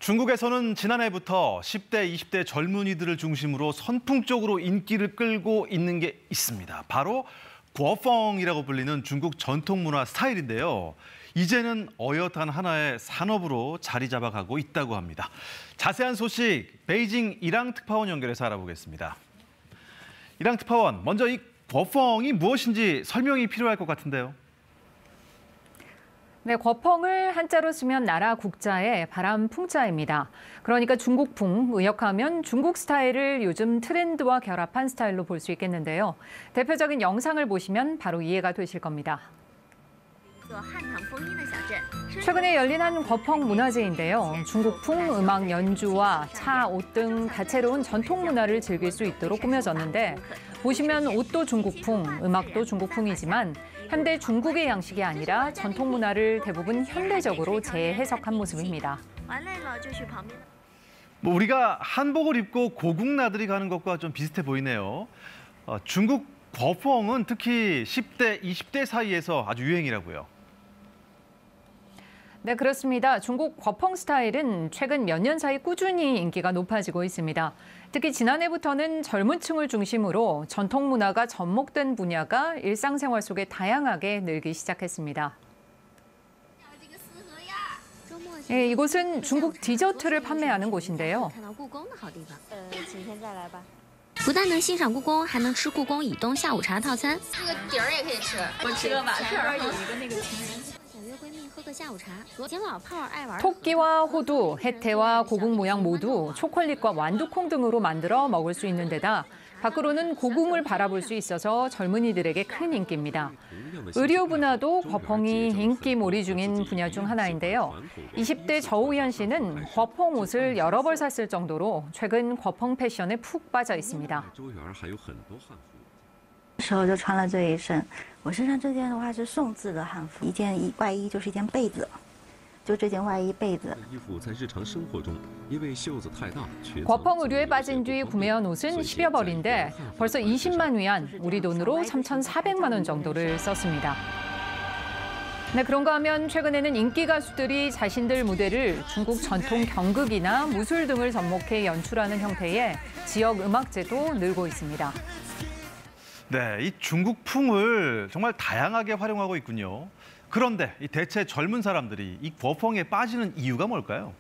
중국에서는 지난해부터 10대, 20대 젊은이들을 중심으로 선풍적으로 인기를 끌고 있는 게 있습니다. 바로 구어펑이라고 불리는 중국 전통문화 스타일인데요. 이제는 어엿한 하나의 산업으로 자리 잡아가고 있다고 합니다. 자세한 소식 베이징 이랑 특파원 연결해서 알아보겠습니다. 이랑 특파원, 먼저 이 구어펑이 무엇인지 설명이 필요할 것 같은데요. 네, 거펑을 한자로 쓰면 나라 국자의 바람 풍자입니다. 그러니까 중국풍, 의역하면 중국 스타일을 요즘 트렌드와 결합한 스타일로 볼 수 있겠는데요. 대표적인 영상을 보시면 바로 이해가 되실 겁니다. 최근에 열린 한 거펑 문화제인데요. 중국풍 음악 연주와 차, 옷 등 다채로운 전통 문화를 즐길 수 있도록 꾸며졌는데 보시면 옷도 중국풍, 음악도 중국풍이지만 현대 중국의 양식이 아니라 전통 문화를 대부분 현대적으로 재해석한 모습입니다. 우리가 한복을 입고 고궁 나들이 가는 것과 좀 비슷해 보이네요. 중국 거펑은 특히 10대, 20대 사이에서 아주 유행이라고요. 네, 그렇습니다. 중국 거펑 스타일은 최근 몇 년 사이 꾸준히 인기가 높아지고 있습니다. 특히 지난해부터는 젊은 층을 중심으로 전통 문화가 접목된 분야가 일상생활 속에 다양하게 늘기 시작했습니다. 네, 이곳은 중국 디저트를 판매하는 곳인데요. 不但能欣赏故宫，还能吃故宫以东下午茶套餐。这个底儿也可以吃，我吃了完事儿。有一个那个情人。 想约闺蜜喝个下午茶，请老炮儿爱玩。 토끼와 호두, 해태와 고궁 모양 모두 초콜릿과 완두콩 등으로 만들어 먹을 수 있는 데다 밖으로는 고궁을 바라볼 수 있어서 젊은이들에게 큰 인기입니다. 의류 분야도 거펑이 인기몰이 중인 분야 중 하나인데요. 20대 저우현 씨는 거펑 옷을 여러 벌 샀을 정도로 최근 거펑 패션에 푹 빠져 있습니다. 时候就穿了这一身，我身上这件的话是宋字的汉服，一件外衣就是一件被子，就这件外衣被子。 거펑 의류에 빠진 뒤 구매한 옷은 10여 벌인데 벌써 20만 위안, 우리 돈으로 3,400만 원 정도를 썼습니다. 네, 그런가 하면 최근에는 인기 가수들이 자신들 무대를 중국 전통 경극이나 무술 등을 접목해 연출하는 형태의 지역 음악제도 늘고 있습니다. 네, 이 중국풍을 정말 다양하게 활용하고 있군요. 그런데 이 대체 젊은 사람들이 이 거펑에 빠지는 이유가 뭘까요?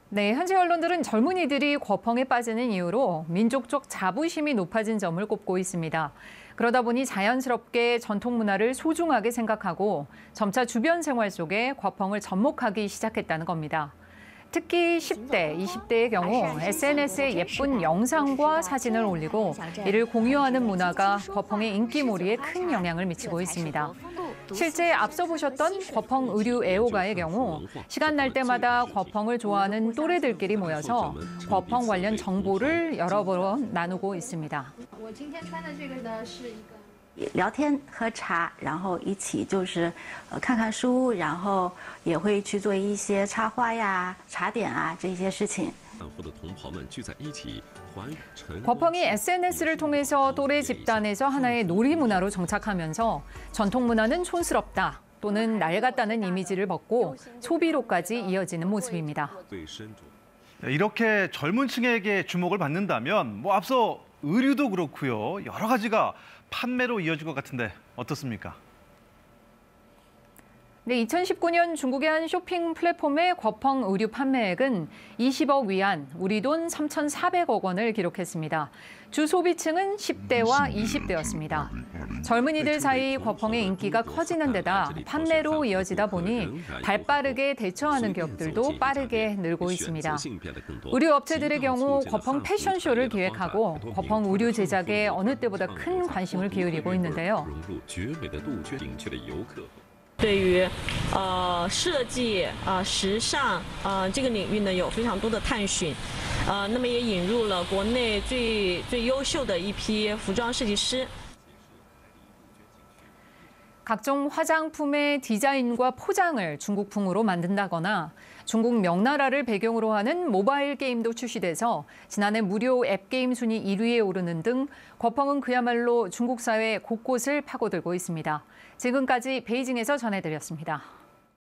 네, 현지 언론들은 젊은이들이 거펑에 빠지는 이유로 민족적 자부심이 높아진 점을 꼽고 있습니다. 그러다 보니 자연스럽게 전통 문화를 소중하게 생각하고 점차 주변 생활 속에 거펑을 접목하기 시작했다는 겁니다. 특히 10대, 20대의 경우 SNS에 예쁜 영상과 사진을 올리고 이를 공유하는 문화가 거펑의 인기몰이에 큰 영향을 미치고 있습니다. 실제 앞서 보셨던 거펑 의류 애호가의 경우 시간 날 때마다 거펑을 좋아하는 또래들끼리 모여서 거펑 관련 정보를 여러 번 나누고 있습니다. 聊天喝茶，然后一起就是看看书，然后也会去做一些插花呀、茶点啊这些事情。 거펑이 SNS를 통해서 또래 집단에서 하나의 놀이 문화로 정착하면서 전통 문화는 촌스럽다 또는 낡았다는 이미지를 벗고 소비로까지 이어지는 모습입니다. 이렇게 젊은 층에게 주목을 받는다면 앞서 의류도 그렇고요. 여러 가지가 판매로 이어질 것 같은데 어떻습니까? 네, 2019년 중국의 한 쇼핑 플랫폼의 거펑 의류 판매액은 20억 위안, 우리 돈 3,400억 원을 기록했습니다. 주 소비층은 10대와 20대였습니다. 젊은이들 사이 거펑의 인기가 커지는 데다 판매로 이어지다 보니 발빠르게 대처하는 기업들도 빠르게 늘고 있습니다. 의류 업체들의 경우 거펑 패션쇼를 기획하고 거펑 의류 제작에 어느 때보다 큰 관심을 기울이고 있는데요. 对于设计时尚这个领域呢有非常多的探寻，那么也引入了国内最优秀的一批服装设计师。 각종 화장품의 디자인과 포장을 중국풍으로 만든다거나 중국 명나라를 배경으로 하는 모바일 게임도 출시돼서 지난해 무료 앱게임 순위 1위에 오르는 등 거펑은 그야말로 중국 사회 곳곳을 파고들고 있습니다. 지금까지 베이징에서 전해드렸습니다.